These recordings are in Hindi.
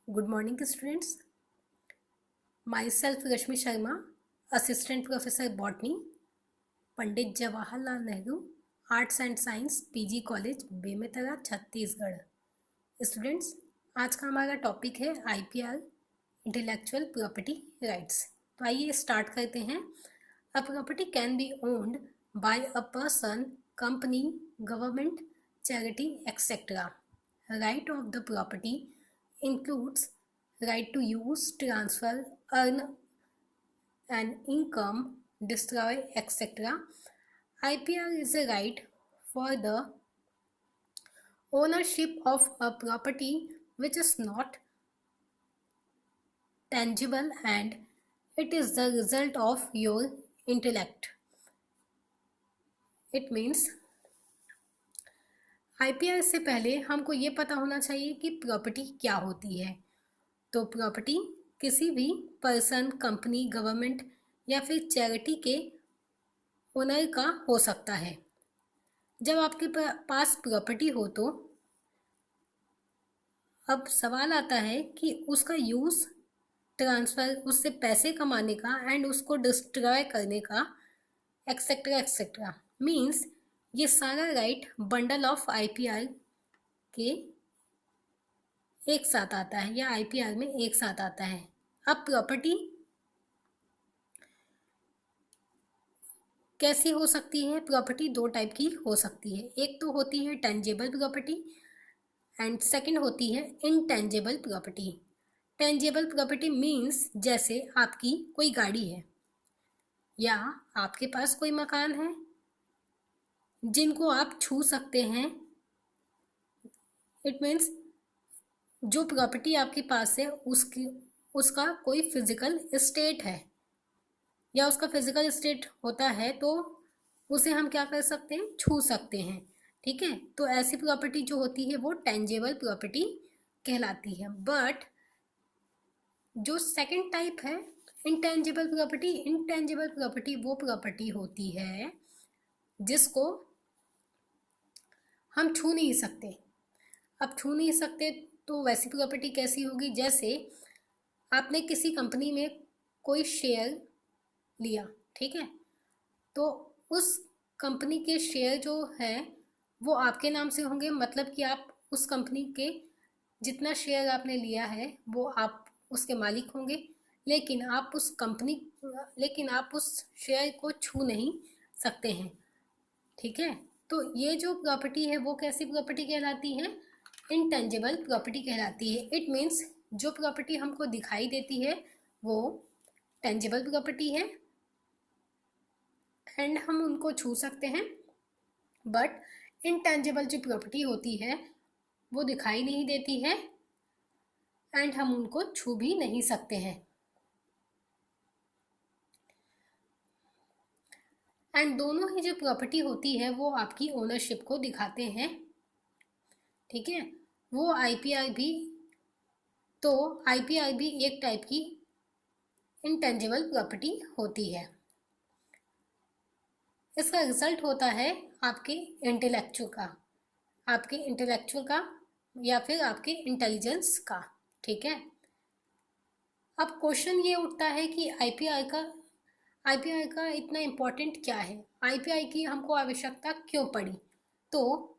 Good morning, students. Myself, Rashmi Sharma, Assistant Professor Botany, Pandit Jawaharlal Nehru arts and science PG college Bemetara Chhattisgarh. Students, आज का हमारा टॉपिक है आईपीआर, इंटेलेक्चुअल प्रॉपर्टी राइट्स। तो आइए स्टार्ट करते हैं। A property can be owned by a person, company, government, charity etcetera. Right of the property includes right to use, transfer, earn an income, destroy, etc. IPR is a right for the ownership of a property which is not tangible and it is the result of your intellect. It means IPR से पहले हमको ये पता होना चाहिए कि प्रॉपर्टी क्या होती है। तो प्रॉपर्टी किसी भी पर्सन, कंपनी, गवर्नमेंट या फिर चैरिटी के ओनर का हो सकता है। जब आपके पास प्रॉपर्टी हो तो अब सवाल आता है कि उसका यूज़, ट्रांसफ़र, उससे पैसे कमाने का एंड उसको डिस्ट्रॉय करने का एक्सेट्रा एक्सेट्रा। मीन्स ये सारा राइट बंडल ऑफ आईपीआर के एक साथ आता है या आईपीआर में एक साथ आता है। अब प्रॉपर्टी कैसी हो सकती है? प्रॉपर्टी दो टाइप की हो सकती है। एक तो होती है टेंजेबल प्रॉपर्टी एंड सेकंड होती है intangible property. Tangible property means जैसे आपकी कोई गाड़ी है या आपके पास कोई मकान है जिनको आप छू सकते हैं। इट मीन्स जो प्रॉपर्टी आपके पास है उसका कोई फिजिकल स्टेट है या उसका फिजिकल स्टेट होता है तो उसे हम क्या कर सकते हैं? छू सकते हैं। ठीक है, तो ऐसी प्रॉपर्टी जो होती है वो टेंजेबल प्रॉपर्टी कहलाती है। बट जो सेकंड टाइप है इनटेंजिबल प्रॉपर्टी, इनटेंजिबल प्रॉपर्टी वो प्रॉपर्टी होती है जिसको हम छू नहीं सकते। अब छू नहीं सकते तो वैसी प्रॉपर्टी कैसी होगी? जैसे आपने किसी कंपनी में कोई शेयर लिया, ठीक है, तो उस कंपनी के शेयर जो है वो आपके नाम से होंगे, मतलब कि आप उस कंपनी के जितना शेयर आपने लिया है वो आप उसके मालिक होंगे, लेकिन आप उस शेयर को छू नहीं सकते हैं। ठीक है, तो ये जो प्रॉपर्टी है वो कैसी प्रॉपर्टी कहलाती है? इनटेंजिबल प्रॉपर्टी कहलाती है। इट मीन्स जो प्रॉपर्टी हमको दिखाई देती है वो टेंजिबल प्रॉपर्टी है एंड हम उनको छू सकते हैं। बट इनटेंजिबल जो प्रॉपर्टी होती है वो दिखाई नहीं देती है एंड हम उनको छू भी नहीं सकते हैं। एंड दोनों ही जो प्रॉपर्टी होती है वो आपकी ओनरशिप को दिखाते हैं। ठीक है, वो आईपीआर भी, तो आईपीआर भी एक टाइप की इनटेंजिबल प्रॉपर्टी होती है। इसका रिजल्ट होता है आपके इंटेलेक्चुअल का या फिर आपके इंटेलिजेंस का। ठीक है, अब क्वेश्चन ये उठता है कि आईपीआर का इतना इम्पोर्टेंट क्या है? आईपीआर की हमको आवश्यकता क्यों पड़ी? तो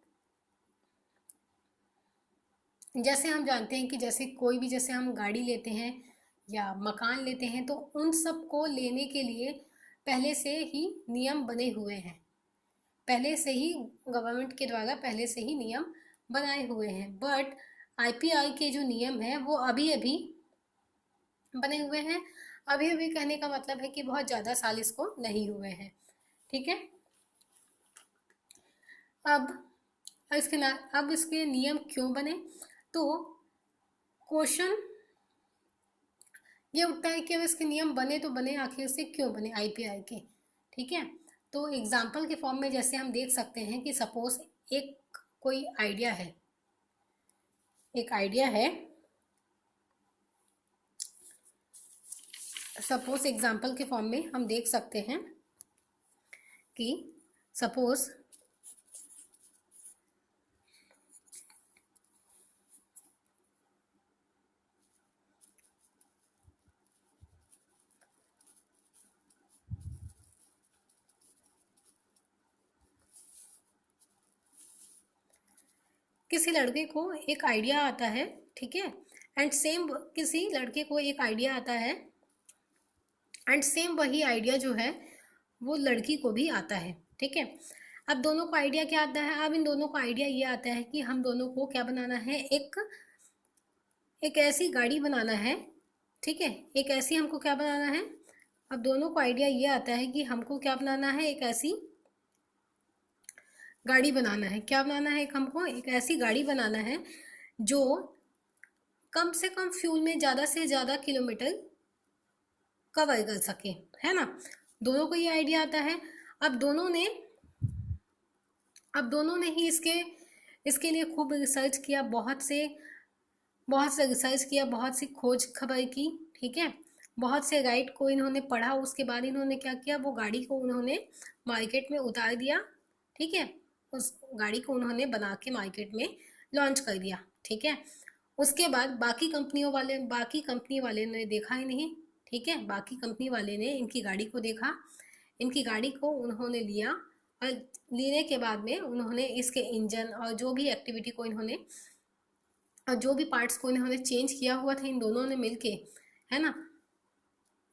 जैसे हम जानते हैं कि जैसे हम गाड़ी लेते हैं या मकान लेते हैं तो उन सब को लेने के लिए पहले से ही नियम बने हुए हैं, पहले से ही गवर्नमेंट के द्वारा पहले से ही नियम बनाए हुए हैं। बट आईपीआर के जो नियम हैं वो अभी अभी बने हुए हैं। अभी अभी कहने का मतलब है कि बहुत ज़्यादा साल इसको नहीं हुए हैं। ठीक है, अब अब इसके नियम क्यों बने? तो क्वेश्चन ये उठता है कि अब इसके नियम बने तो बने, आखिर से क्यों बने आईपीआर के? ठीक है, तो एग्जाम्पल के फॉर्म में जैसे हम देख सकते हैं कि सपोज कोई आइडिया है, सपोज एग्जाम्पल के फॉर्म में हम देख सकते हैं कि सपोज किसी लड़के को एक आइडिया आता है, ठीक है, एंड सेम किसी लड़के को एक आइडिया आता है एंड सेम वही आइडिया जो है वो लड़की को भी आता है, ठीक है। अब दोनों को आइडिया क्या आता है? अब इन दोनों को आइडिया ये आता है कि हम दोनों को क्या बनाना है, एक एक ऐसी गाड़ी बनाना है, ठीक है, एक ऐसी हमको क्या बनाना है। अब दोनों को आइडिया ये आता है कि हमको क्या बनाना है, एक ऐसी गाड़ी बनाना है। क्या बनाना है? हमको एक ऐसी गाड़ी बनाना है जो कम से कम फ्यूल में ज़्यादा से ज़्यादा किलोमीटर कवर कर सके, है ना। दोनों को ये आइडिया आता है। अब दोनों ने अब दोनों ने ही इसके इसके लिए खूब रिसर्च किया, बहुत से रिसर्च किया, बहुत सी खोज खबर की, ठीक है। बहुत से गाइड को इन्होंने पढ़ा, उसके बाद इन्होंने क्या किया, वो गाड़ी को उन्होंने मार्केट में उतार दिया, ठीक है। उस गाड़ी को उन्होंने बना के मार्केट में लॉन्च कर दिया, ठीक है। उसके बाद बाकी कंपनी वाले ने देखा ही नहीं, ठीक है। बाकी कंपनी वाले ने इनकी गाड़ी को देखा, इनकी गाड़ी को उन्होंने लिया, और लेने के बाद में उन्होंने इसके इंजन और जो भी एक्टिविटी को इन्होंने और जो भी पार्ट्स को इन्होंने चेंज किया हुआ था इन दोनों ने मिलके, है ना,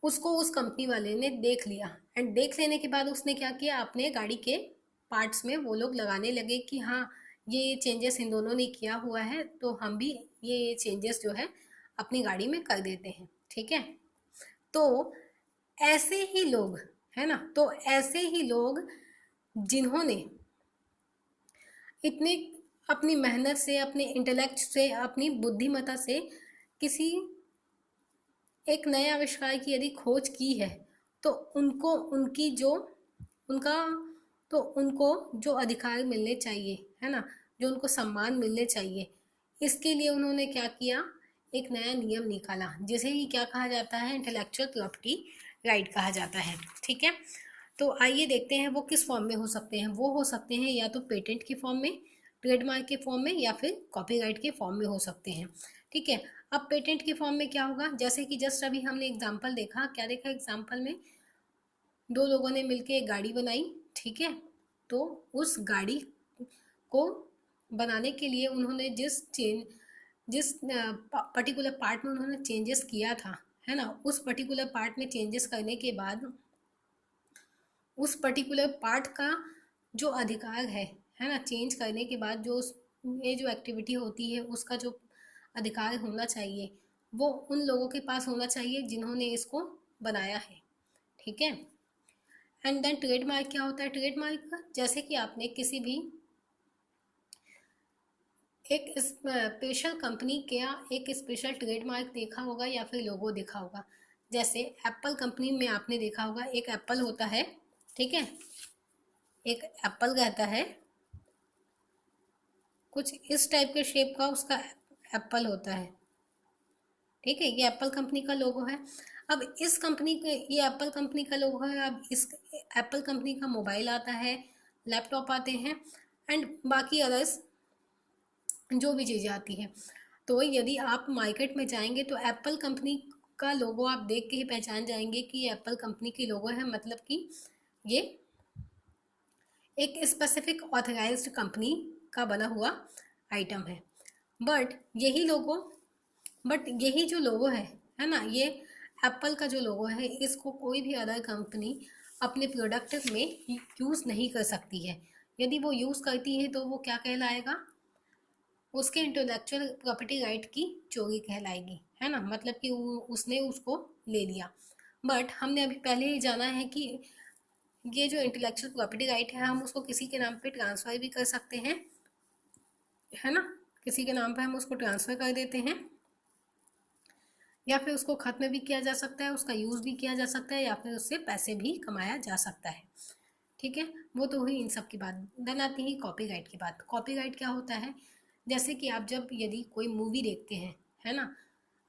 उसको उस कंपनी वाले ने देख लिया। एंड देख लेने के बाद उसने क्या किया, अपने गाड़ी के पार्ट्स में वो लोग लगाने लगे कि हाँ, ये चेंजेस इन दोनों ने किया हुआ है, तो हम भी ये चेंजेस जो है अपनी गाड़ी में कर देते हैं, ठीक है। तो ऐसे ही लोग, है ना, तो ऐसे ही लोग जिन्होंने इतने अपनी मेहनत से, अपने इंटेलेक्ट से, अपनी बुद्धिमत्ता से किसी एक नए आविष्कार की यदि खोज की है, तो उनको उनकी जो उनका तो उनको जो अधिकार मिलने चाहिए, है ना, जो उनको सम्मान मिलने चाहिए, इसके लिए उन्होंने क्या किया, एक नया नियम निकाला, जिसे ही क्या कहा जाता है, इंटेलेक्चुअल प्रॉपर्टी राइट कहा जाता है, ठीक है। तो आइए देखते हैं वो किस फॉर्म में हो सकते हैं। वो हो सकते हैं या तो पेटेंट के फॉर्म में, ट्रेडमार्क के फॉर्म में, या फिर कॉपीराइट के फॉर्म में हो सकते हैं, ठीक है। अब पेटेंट के फॉर्म में क्या होगा, जैसे कि जस्ट अभी हमने एग्जांपल देखा, क्या देखा एग्जांपल में, दो लोगों ने मिलकर एक गाड़ी बनाई, ठीक है। तो उस गाड़ी को बनाने के लिए उन्होंने जिस पर्टिकुलर पार्ट में उन्होंने चेंजेस किया था, है ना, उस पर्टिकुलर पार्ट में चेंजेस करने के बाद उस पर्टिकुलर पार्ट का जो अधिकार है ना, चेंज करने के बाद जो ये जो एक्टिविटी होती है उसका जो अधिकार होना चाहिए, वो उन लोगों के पास होना चाहिए जिन्होंने इसको बनाया है, ठीक है। एंड देन ट्रेडमार्क क्या होता है? ट्रेडमार्क जैसे कि आपने किसी भी एक स्पेशल कंपनी का एक स्पेशल ट्रेडमार्क देखा होगा या फिर लोगो देखा होगा। जैसे एप्पल कंपनी में आपने देखा होगा, एक एप्पल होता है, ठीक है, एक एप्पल रहता है, कुछ इस टाइप के शेप का उसका एप्पल होता है, ठीक है। ये एप्पल कंपनी का लोगो है। अब इस कंपनी के ये एप्पल कंपनी का लोगो है। अब इस एप्पल कंपनी का मोबाइल आता है, लैपटॉप आते हैं, एंड बाकी अदर्स जो भी चीज़ें आती हैं। तो यदि आप मार्केट में जाएंगे तो एप्पल कंपनी का लोगो आप देख के ही पहचान जाएंगे कि ये एप्पल कंपनी की लोगो है, मतलब कि ये एक स्पेसिफिक ऑथराइज्ड कंपनी का बना हुआ आइटम है। बट यही लोगो बट यही जो लोगो है ना, ये एप्पल का जो लोगो है, इसको कोई भी अदर कंपनी अपने प्रोडक्ट में यूज़ नहीं कर सकती है। यदि वो यूज़ करती है तो वो क्या कहलाएगा, उसके इंटेलेक्चुअल प्रॉपर्टी राइट की चोरी कहलाएगी, है ना, मतलब कि उसने उसको ले लिया। बट हमने अभी पहले ही जाना है कि ये जो इंटेलेक्चुअल प्रॉपर्टी राइट है, हम उसको किसी के नाम पे ट्रांसफ़र भी कर सकते हैं, है ना, किसी के नाम पे हम उसको ट्रांसफ़र कर देते हैं, या फिर उसको ख़त्म भी किया जा सकता है, उसका यूज़ भी किया जा सकता है, या फिर उससे पैसे भी कमाया जा सकता है, ठीक है। वो तो हुई इन सब की बात। देन आती है कॉपीराइट की बात। कॉपीराइट क्या होता है? जैसे कि आप जब यदि कोई मूवी देखते हैं, है ना,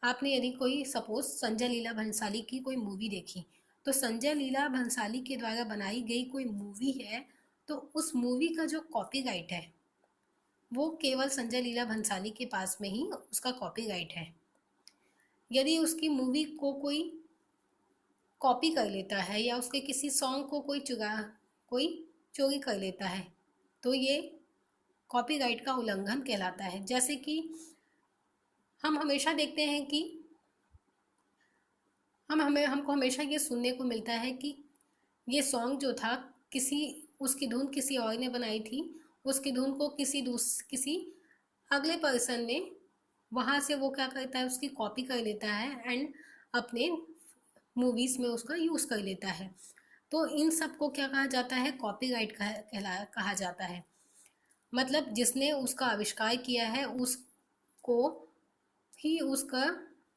आपने यदि कोई सपोज संजय लीला भंसाली की कोई मूवी देखी, तो संजय लीला भंसाली के द्वारा बनाई गई कोई मूवी है, तो उस मूवी का जो कॉपीराइट है वो केवल संजय लीला भंसाली के पास में ही उसका कॉपीराइट है। यदि उसकी मूवी को कोई कॉपी कर लेता है या उसके किसी सॉन्ग को कोई चोरी कर लेता है, तो ये कॉपीराइट का उल्लंघन कहलाता है। जैसे कि हम हमेशा देखते हैं कि हमको हमेशा ये सुनने को मिलता है कि ये सॉन्ग जो था किसी उसकी धुन किसी और ने बनाई थी, उसकी धुन को किसी अगले पर्सन ने वहाँ से वो क्या करता है, उसकी कॉपी कर लेता है एंड अपने मूवीज़ में उसका यूज़ कर लेता है। तो इन सब को क्या कहा जाता है, कॉपीराइट कहा जाता है। मतलब जिसने उसका आविष्कार किया है उसको ही उसका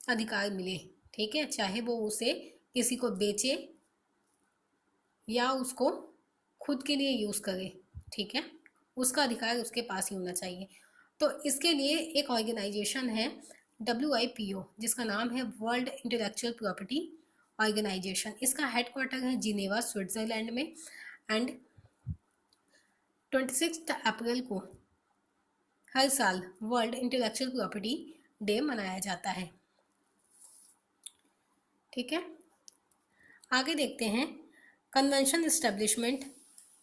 अधिकार मिले, ठीक है, चाहे वो उसे किसी को बेचे या उसको खुद के लिए यूज़ करे, ठीक है, उसका अधिकार उसके पास ही होना चाहिए। तो इसके लिए एक ऑर्गेनाइजेशन है WIPO, जिसका नाम है वर्ल्ड इंटेलेक्चुअल प्रॉपर्टी ऑर्गेनाइजेशन। इसका हेडक्वार्टर है जिनेवा स्विट्ज़रलैंड में एंड 26 अप्रैल को हर साल वर्ल्ड इंटेलेक्चुअल प्रॉपर्टी डे मनाया जाता है, ठीक है। आगे देखते हैं convention establishment.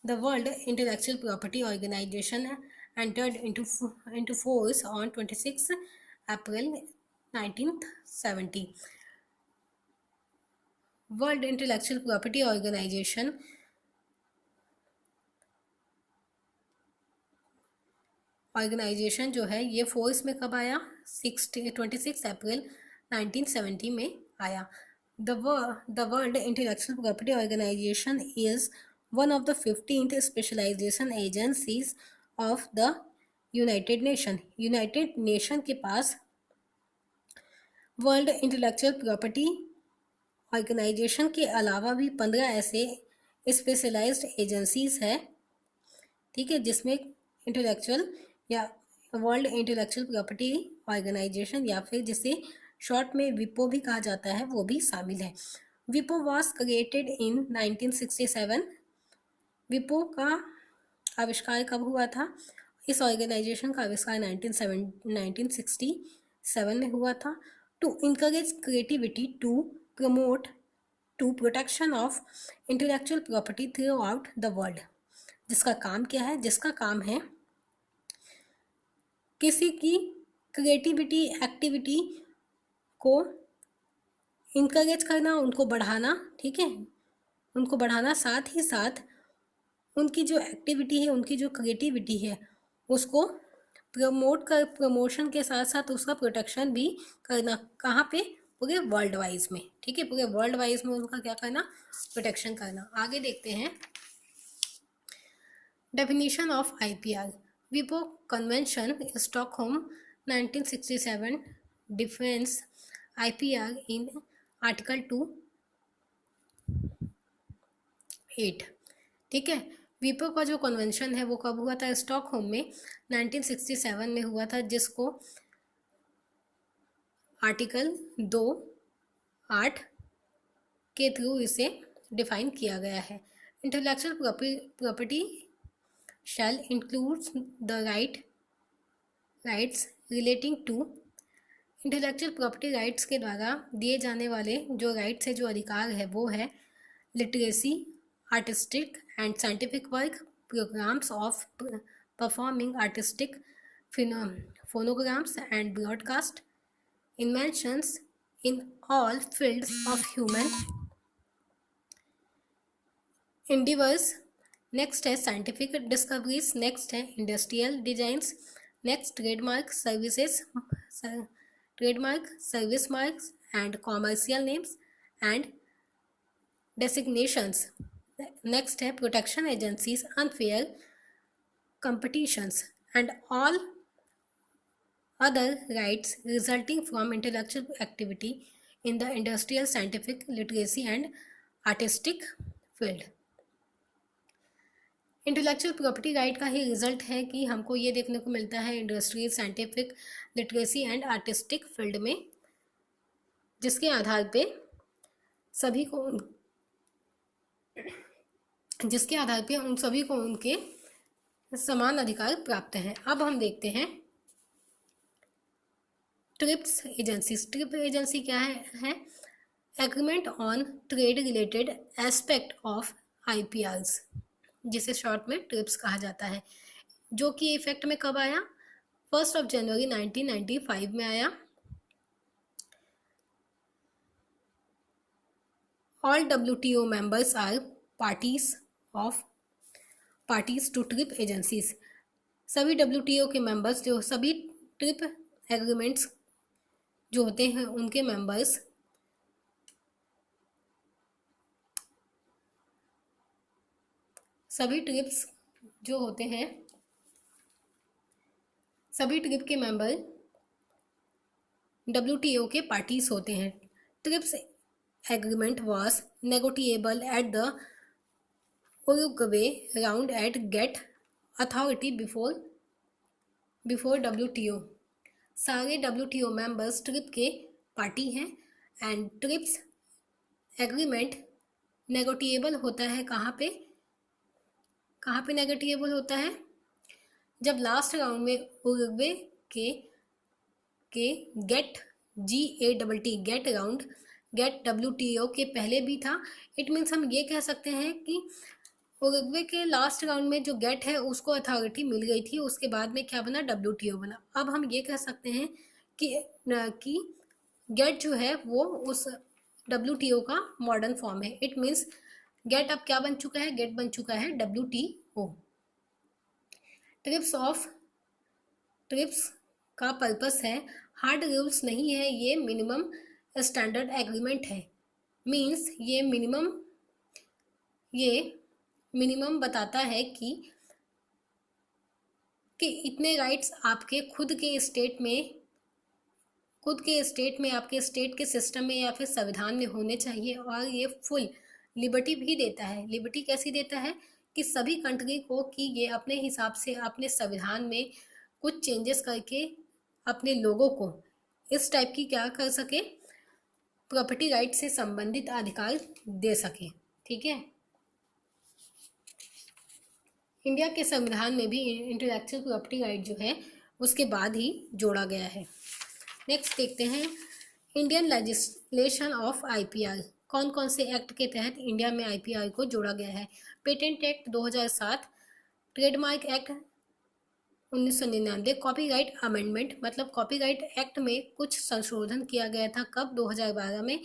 The world intellectual property organisation entered into force on 26 April 1970. World intellectual property organisation जो है ये फोर्स में कब आया, 26 अप्रैल 1970 में आया। The World Intellectual Property Organization is one of the 15th specialization agencies of the United Nation. United Nation के पास वर्ल्ड इंटेलेक्चुअल प्रॉपर्टी ऑर्गेनाइजेशन के अलावा भी 15 ऐसे स्पेशलाइज्ड एजेंसीज है, ठीक है, जिसमें इंटेलेक्चुअल या वर्ल्ड इंटेलेक्चुअल प्रॉपर्टी ऑर्गेनाइजेशन या फिर जिसे शॉर्ट में विपो भी कहा जाता है वो भी शामिल है। विपो वॉज क्रिएटेड इन 1967। विपो का आविष्कार कब हुआ था, इस ऑर्गेनाइजेशन का आविष्कार 1967 में हुआ था। To encourage creativity to protection of intellectual property throughout the world. जिसका काम क्या है, जिसका काम है किसी की क्रिएटिविटी एक्टिविटी को इनकरेज करना, उनको बढ़ाना, ठीक है, उनको बढ़ाना, साथ ही साथ उनकी जो एक्टिविटी है, उनकी जो क्रिएटिविटी है उसको प्रमोशन के साथ साथ उसका प्रोटेक्शन भी करना। कहाँ पे, पूरे वर्ल्ड वाइज में, ठीक है, पूरे वर्ल्ड वाइज में उनका क्या करना, प्रोटेक्शन करना। आगे देखते हैं डेफिनेशन ऑफ IPR। विपो convention Stockholm 1967 defines IPR in article 2(8), ठीक है। विपो का जो कन्वेंशन है वो कब हुआ था, स्टॉकहोम में 1967 में हुआ था, जिसको आर्टिकल 2(8) के थ्रू इसे डिफाइन किया गया है। Intellectual property shall includes the rights relating to. Intellectual property rights के द्वारा दिए जाने वाले जो राइट्स है, जो अधिकार है, वो है literacy, artistic and scientific work, programmes of performing artistic phonograms and broadcast, inventions in all fields of human endeavors, next है साइंटिफिक डिस्कवरीज, नेक्स्ट है industrial designs, next trademark service marks and commercial names and designations, next है protection agencies, unfair competitions and all other rights resulting from intellectual activity in the industrial, scientific, literacy and artistic field। Intellectual property right का ही रिजल्ट है कि हमको ये देखने को मिलता है industrial, scientific, literacy and artistic field में, जिसके आधार पे उन सभी को उनके समान अधिकार प्राप्त हैं। अब हम देखते हैं ट्रिप्स एजेंसी। ट्रिप एजेंसी क्या है? Agreement on trade related aspect of IPRs, जिसे शॉर्ट में ट्रिप्स कहा जाता है। जो कि इफेक्ट में कब आया, 1 जनवरी 1995 में आया। All WTO members are parties to trip agencies. सभी WTO के मेंबर्स, जो सभी ट्रिप एग्रीमेंट्स जो होते हैं उनके मेंबर्स सभी ट्रिप्स जो होते हैं, सभी ट्रिप के मेंबर WTO के पार्टीज होते हैं। TRIPS agreement was negotiable at the Uruguay round at GATT authority before WTO। सारे WTO मेंबर्स ट्रिप के पार्टी हैं एंड ट्रिप्स एग्रीमेंट नेगोटिएबल होता है कहाँ पे नेगोटिएबल होता है, जब लास्ट राउंड में उरुग्वे के GATT GATT round GATT WTO के पहले भी था। इट मीन्स हम ये कह सकते हैं कि उरुग्वे के लास्ट राउंड में जो गेट है उसको अथॉरिटी मिल गई थी, उसके बाद में क्या बना, WTO बना। अब हम ये कह सकते हैं कि गेट जो है वो उस WTO का मॉडर्न फॉर्म है। इट मीन्स गेट अब क्या बन चुका है, गेट बन चुका है WTO। ट्रिप्स का पर्पस है, हार्ड रूल्स नहीं है, ये मिनिमम स्टैंडर्ड एग्रीमेंट है। मीन्स ये मिनिमम बताता है कि इतने राइट्स आपके खुद के स्टेट में आपके स्टेट के सिस्टम में या फिर संविधान में होने चाहिए। और ये फुल लिबर्टी भी देता है। लिबर्टी कैसी देता है कि सभी कंट्री को कि ये अपने हिसाब से अपने संविधान में कुछ चेंजेस करके अपने लोगों को इस टाइप की क्या कर सके, प्रॉपर्टी राइट से संबंधित अधिकार दे सके। ठीक है, इंडिया के संविधान में भी इंटेलेक्चुअल प्रॉपर्टी राइट जो है उसके बाद ही जोड़ा गया है। नेक्स्ट देखते हैं इंडियन लेजिस्लेशन ऑफ IPR। कौन कौन से एक्ट के तहत इंडिया में IPR को जोड़ा गया है। Patent act 2007, trademark act 1999, copyright amendment मतलब कॉपीराइट एक्ट में कुछ संशोधन किया गया था कब, 2012 में।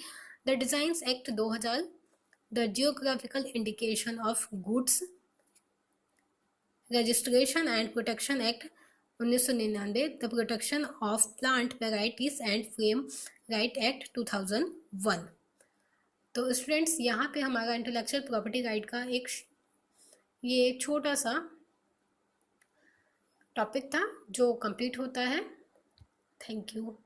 The designs act 2000, the geographical indication of goods registration and protection act 1999, the protection of plant varieties and frame right act 2001। तो स्टूडेंट्स यहाँ पे हमारा इंटेलेक्चुअल प्रॉपर्टी राइट का ये छोटा सा टॉपिक था जो कंप्लीट होता है। Thank you.